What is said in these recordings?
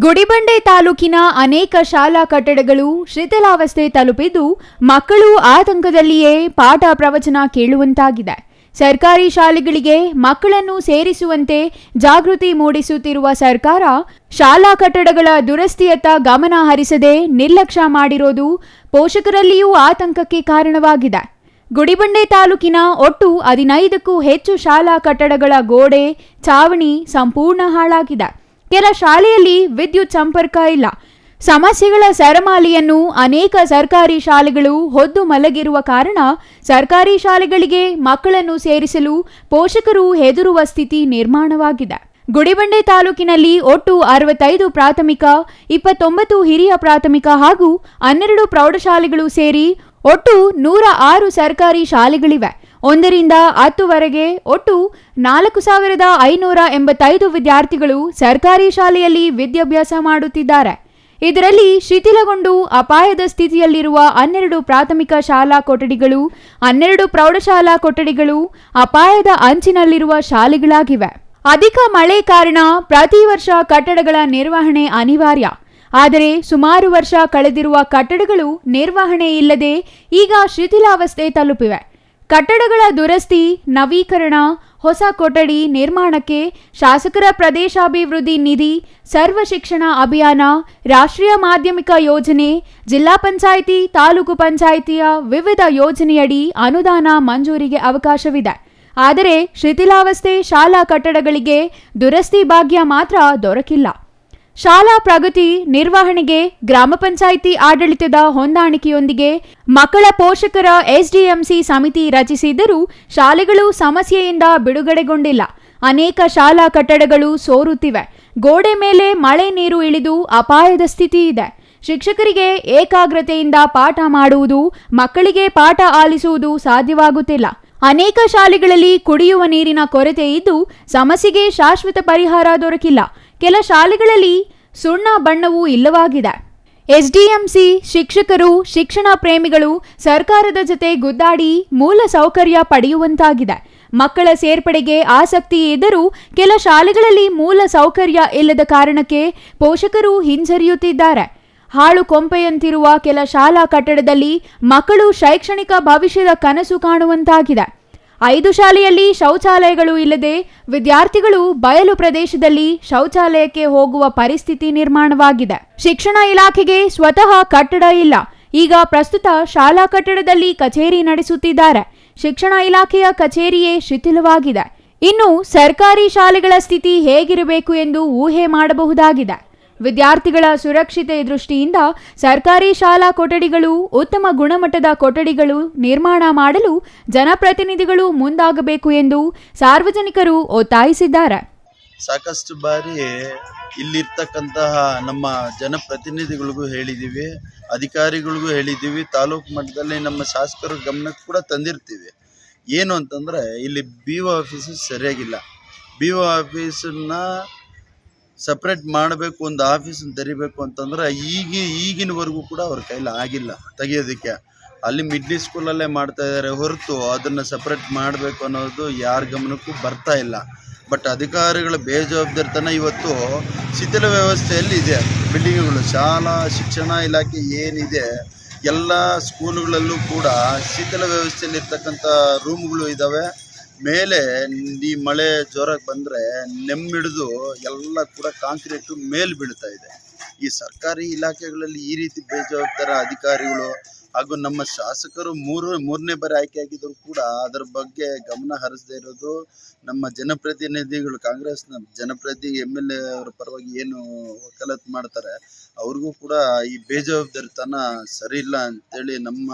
ಗುಡಿಬಂಡೆ ತಾಲೂಕಿನ ಅನೇಕ ಶಾಲಾ ಕಟ್ಟಡಗಳು ಶಿಥಿಲಾವಸ್ಥೆ ತಲುಪಿದ್ದು ಮಕ್ಕಳು ಆತಂಕದಲ್ಲಿಯೇ ಪಾಠ ಪ್ರವಚನ ಕೇಳುವಂತಾಗಿದೆ. ಸರ್ಕಾರಿ ಶಾಲೆಗಳಿಗೆ ಮಕ್ಕಳನ್ನು ಸೇರಿಸುವಂತೆ ಜಾಗೃತಿ ಮೂಡಿಸುತ್ತಿರುವ ಸರ್ಕಾರ ಶಾಲಾ ಕಟ್ಟಡಗಳ ದುರಸ್ತಿಯತ್ತ ಗಮನ ಹರಿಸದೆ ನಿರ್ಲಕ್ಷ್ಯ ಮಾಡಿರೋದು ಪೋಷಕರಲ್ಲಿಯೂ ಆತಂಕಕ್ಕೆ ಕಾರಣವಾಗಿದೆ. ಗುಡಿಬಂಡೆ ತಾಲೂಕಿನ ಒಟ್ಟು 15ಕ್ಕೂ ಹೆಚ್ಚು ಶಾಲಾ ಕಟ್ಟಡಗಳ ಗೋಡೆ, ಚಾವಣಿ ಸಂಪೂರ್ಣ ಹಾಳಾಗಿದೆ. ಕೆಲ ಶಾಲೆಯಲ್ಲಿ ವಿದ್ಯುತ್ ಸಂಪರ್ಕ ಇಲ್ಲ. ಸಮಸ್ಯೆಗಳ ಸರಮಾಲೆಯನ್ನು ಅನೇಕ ಸರ್ಕಾರಿ ಶಾಲೆಗಳು ಹೊದ್ದು ಮಲಗಿರುವ ಕಾರಣ ಸರ್ಕಾರಿ ಶಾಲೆಗಳಿಗೆ ಮಕ್ಕಳನ್ನು ಸೇರಿಸಲು ಪೋಷಕರು ಹೆದರುವ ಸ್ಥಿತಿ ನಿರ್ಮಾಣವಾಗಿದೆ. ಗುಡಿಬಂಡೆ ತಾಲೂಕಿನಲ್ಲಿ ಒಟ್ಟು 65 ಪ್ರಾಥಮಿಕ, 29 ಹಿರಿಯ ಪ್ರಾಥಮಿಕ ಹಾಗೂ 12 ಪ್ರೌಢಶಾಲೆಗಳು ಸೇರಿ ಒಟ್ಟು 106 ಸರ್ಕಾರಿ ಶಾಲೆಗಳಿವೆ. 1 ರಿಂದ 10ವರೆಗೆ ಒಟ್ಟು 4585 ವಿದ್ಯಾರ್ಥಿಗಳು ಸರ್ಕಾರಿ ಶಾಲೆಯಲ್ಲಿ ವಿದ್ಯಾಭ್ಯಾಸ ಮಾಡುತ್ತಿದ್ದಾರೆ. ಇದರಲ್ಲಿ ಶಿಥಿಲಗೊಂಡು ಅಪಾಯದ ಸ್ಥಿತಿಯಲ್ಲಿರುವ 12 ಪ್ರಾಥಮಿಕ ಶಾಲಾ ಕೊಠಡಿಗಳು, 12 ಪ್ರೌಢಶಾಲಾ ಕೊಠಡಿಗಳು ಅಪಾಯದ ಅಂಚಿನಲ್ಲಿರುವ ಶಾಲೆಗಳಾಗಿವೆ. ಅಧಿಕ ಮಳೆ ಕಾರಣ ಪ್ರತಿ ವರ್ಷ ಕಟ್ಟಡಗಳ ನಿರ್ವಹಣೆ ಅನಿವಾರ್ಯ. ಆದರೆ ಸುಮಾರು ವರ್ಷ ಕಳೆದಿರುವ ಕಟ್ಟಡಗಳು ನಿರ್ವಹಣೆ ಇಲ್ಲದೆ ಈಗ ಶಿಥಿಲಾವಸ್ಥೆ ತಲುಪಿವೆ. ಕಟ್ಟಡಗಳ ದುರಸ್ತಿ, ನವೀಕರಣ, ಹೊಸ ಕೊಠಡಿ ನಿರ್ಮಾಣಕ್ಕೆ ಶಾಸಕರ ಪ್ರದೇಶಾಭಿವೃದ್ಧಿ ನಿಧಿ, ಸರ್ವ ಶಿಕ್ಷಣ ಅಭಿಯಾನ, ರಾಷ್ಟ್ರೀಯ ಮಾಧ್ಯಮಿಕ ಯೋಜನೆ, ಜಿಲ್ಲಾ ಪಂಚಾಯಿತಿ, ತಾಲೂಕು ಪಂಚಾಯಿತಿಯ ವಿವಿಧ ಯೋಜನೆಯಡಿ ಅನುದಾನ ಮಂಜೂರಿಗೆ ಅವಕಾಶವಿದೆ. ಆದರೆ ಶಿಥಿಲಾವಸ್ಥೆ ಶಾಲಾ ಕಟ್ಟಡಗಳಿಗೆ ದುರಸ್ತಿ ಭಾಗ್ಯ ಮಾತ್ರ ದೊರಕಿಲ್ಲ. ಶಾಲಾ ಪ್ರಗತಿ ನಿರ್ವಹಣೆಗೆ ಗ್ರಾಮ ಪಂಚಾಯಿತಿ ಆಡಳಿತದ ಹೊಂದಾಣಿಕೆಯೊಂದಿಗೆ ಮಕ್ಕಳ ಪೋಷಕರ ಎಸ್ಡಿಎಂಸಿ ಸಮಿತಿ ರಚಿಸಿದ್ದರೂ ಶಾಲೆಗಳು ಸಮಸ್ಯೆಯಿಂದ ಬಿಡುಗಡೆಗೊಂಡಿಲ್ಲ. ಅನೇಕ ಶಾಲಾ ಕಟ್ಟಡಗಳು ಸೋರುತ್ತಿವೆ. ಗೋಡೆ ಮೇಲೆ ಮಳೆ ನೀರು ಇಳಿದು ಅಪಾಯದ ಸ್ಥಿತಿ ಇದೆ. ಶಿಕ್ಷಕರಿಗೆ ಏಕಾಗ್ರತೆಯಿಂದ ಪಾಠ ಮಾಡುವುದು, ಮಕ್ಕಳಿಗೆ ಪಾಠ ಆಲಿಸುವುದು ಸಾಧ್ಯವಾಗುತ್ತಿಲ್ಲ. ಅನೇಕ ಶಾಲೆಗಳಲ್ಲಿ ಕುಡಿಯುವ ನೀರಿನ ಕೊರತೆ ಇದ್ದು ಸಮಸ್ಯೆಗೆ ಶಾಶ್ವತ ಪರಿಹಾರ ದೊರಕಿಲ್ಲ. ಕೆಲ ಶಾಲೆಗಳಲ್ಲಿ ಸುಣ್ಣ ಬಣ್ಣವೂ ಇಲ್ಲವಾಗಿದೆ. ಎಸ್ಡಿಎಂಸಿ ಶಿಕ್ಷಕರು, ಶಿಕ್ಷಣ ಪ್ರೇಮಿಗಳು ಸರ್ಕಾರದ ಜೊತೆ ಗುದ್ದಾಡಿ ಮೂಲ ಸೌಕರ್ಯ ಪಡೆಯುವಂತಾಗಿದೆ. ಮಕ್ಕಳ ಸೇರ್ಪಡೆಗೆ ಆಸಕ್ತಿ ಇದ್ದರೂ ಕೆಲ ಶಾಲೆಗಳಲ್ಲಿ ಮೂಲ ಸೌಕರ್ಯ ಇಲ್ಲದ ಕಾರಣಕ್ಕೆ ಪೋಷಕರು ಹಿಂಜರಿಯುತ್ತಿದ್ದಾರೆ. ಹಾಳು ಕೊಂಪೆಯಂತಿರುವ ಕೆಲ ಶಾಲಾ ಕಟ್ಟಡದಲ್ಲಿ ಮಕ್ಕಳು ಶೈಕ್ಷಣಿಕ ಭವಿಷ್ಯದ ಕನಸು ಕಾಣುವಂತಾಗಿದೆ. 5 ಶಾಲೆಯಲ್ಲಿ ಶೌಚಾಲಯಗಳು ಇಲ್ಲದೆ ವಿದ್ಯಾರ್ಥಿಗಳು ಬಯಲು ಪ್ರದೇಶದಲ್ಲಿ ಶೌಚಾಲಯಕ್ಕೆ ಹೋಗುವ ಪರಿಸ್ಥಿತಿ ನಿರ್ಮಾಣವಾಗಿದೆ. ಶಿಕ್ಷಣ ಇಲಾಖೆಗೆ ಸ್ವತಃ ಕಟ್ಟಡ ಇಲ್ಲ. ಈಗ ಪ್ರಸ್ತುತ ಶಾಲಾ ಕಟ್ಟಡದಲ್ಲಿ ಕಚೇರಿ ನಡೆಸುತ್ತಿದ್ದಾರೆ. ಶಿಕ್ಷಣ ಇಲಾಖೆಯ ಕಚೇರಿಯೇ ಶಿಥಿಲವಾಗಿದೆ. ಇನ್ನು ಸರ್ಕಾರಿ ಶಾಲೆಗಳ ಸ್ಥಿತಿ ಹೇಗಿರಬೇಕು ಎಂದು ಊಹೆ ಮಾಡಬಹುದಾಗಿದೆ. ವಿದ್ಯಾರ್ಥಿಗಳ ಸುರಕ್ಷತೆ ದೃಷ್ಟಿಯಿಂದ ಸರ್ಕಾರಿ ಶಾಲಾ ಕೊಠಡಿಗಳು, ಉತ್ತಮ ಗುಣಮಟ್ಟದ ಕೊಠಡಿಗಳು ನಿರ್ಮಾಣ ಮಾಡಲು ಜನಪ್ರತಿನಿಧಿಗಳು ಮುಂದಾಗಬೇಕು ಎಂದು ಸಾರ್ವಜನಿಕರು ಒತ್ತಾಯಿಸಿದ್ದಾರೆ. ಸಾಕಷ್ಟು ಬಾರಿ ಇಲ್ಲಿರ್ತಕ್ಕಂತಹ ನಮ್ಮ ಜನಪ್ರತಿನಿಧಿಗಳಿಗೂ ಹೇಳಿದ್ದೀವಿ, ಅಧಿಕಾರಿಗಳಿಗೂ ಹೇಳಿದ್ದೀವಿ, ತಾಲೂಕು ಮಟ್ಟದಲ್ಲಿ ನಮ್ಮ ಶಾಸಕರ ಗಮನಕ್ಕೆ ಕೂಡ ತಂದಿರ್ತೀವಿ. ಏನು ಅಂತಂದರೆ ಇಲ್ಲಿ BO ಆಫೀಸು ಸರಿಯಾಗಿಲ್ಲ. BO ಆಫೀಸನ್ನ ಸಪ್ರೇಟ್ ಮಾಡಬೇಕು, ಒಂದು ಆಫೀಸನ್ನು ತೆರಿಬೇಕು ಅಂತಂದ್ರೆ ಈಗಿನವರೆಗೂ ಕೂಡ ಅವ್ರ ಕೈಲಿ ಆಗಿಲ್ಲ ತೆಗಿಯೋದಕ್ಕೆ. ಅಲ್ಲಿ ಮಿಡ್ಲ್ ಸ್ಕೂಲಲ್ಲೇ ಮಾಡ್ತಾ ಇದ್ದಾರೆ ಹೊರತು ಅದನ್ನು ಸಪ್ರೇಟ್ ಮಾಡಬೇಕು ಅನ್ನೋದು ಯಾರ ಗಮನಕ್ಕೂ ಬರ್ತಾ ಇಲ್ಲ. ಬಟ್ ಅಧಿಕಾರಿಗಳ ಬೇಜವಾಬ್ದಾರಿತನ ಇವತ್ತು ಶಿಥಿಲ ವ್ಯವಸ್ಥೆಯಲ್ಲಿ ಇದೆ. ಬಿಲ್ಡಿಂಗ್ಗಳು, ಶಾಲಾ ಶಿಕ್ಷಣ ಇಲಾಖೆ ಏನಿದೆ ಎಲ್ಲ ಸ್ಕೂಲ್ಗಳಲ್ಲೂ ಕೂಡ ಶಿಥಿಲ ವ್ಯವಸ್ಥೆಯಲ್ಲಿ ಇರ್ತಕ್ಕಂಥ ರೂಮ್ಗಳು ಇದ್ದಾವೆ. ಮೇಲೆ ಈ ಮಳೆ ಜೋರಾಗಿ ಬಂದರೆ ನೆಮ್ಮಿಡಿದು ಎಲ್ಲ ಕೂಡ ಕಾಂಕ್ರೀಟು ಮೇಲೆ ಬೀಳ್ತಾ ಇದೆ. ಈ ಸರ್ಕಾರಿ ಇಲಾಖೆಗಳಲ್ಲಿ ಈ ರೀತಿ ಬೇಜವಾಬ್ದಾರ ಅಧಿಕಾರಿಗಳು ಹಾಗೂ ನಮ್ಮ ಶಾಸಕರು ಮೂರನೇ ಬಾರಿ ಆಯ್ಕೆ ಆಗಿದ್ರು ಕೂಡ ಅದರ ಬಗ್ಗೆ ಗಮನ ಹರಿಸದೇ ಇರೋದು ನಮ್ಮ ಜನಪ್ರತಿನಿಧಿಗಳು, ಕಾಂಗ್ರೆಸ್ನ ಜನಪ್ರತಿನಿಧಿ MLA ಅವರ ಪರವಾಗಿ ಏನು ವಕಾಲತ್ ಮಾಡ್ತಾರೆ ಅವ್ರಿಗೂ ಕೂಡ ಈ ಬೇಜವಾಬ್ದಾರಿತನ ಸರಿ ಇಲ್ಲ ಅಂತೇಳಿ ನಮ್ಮ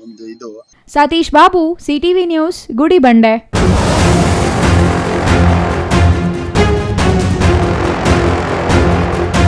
ಒಂದು ಇದು. Satish Babu, CTV news, Gudibande.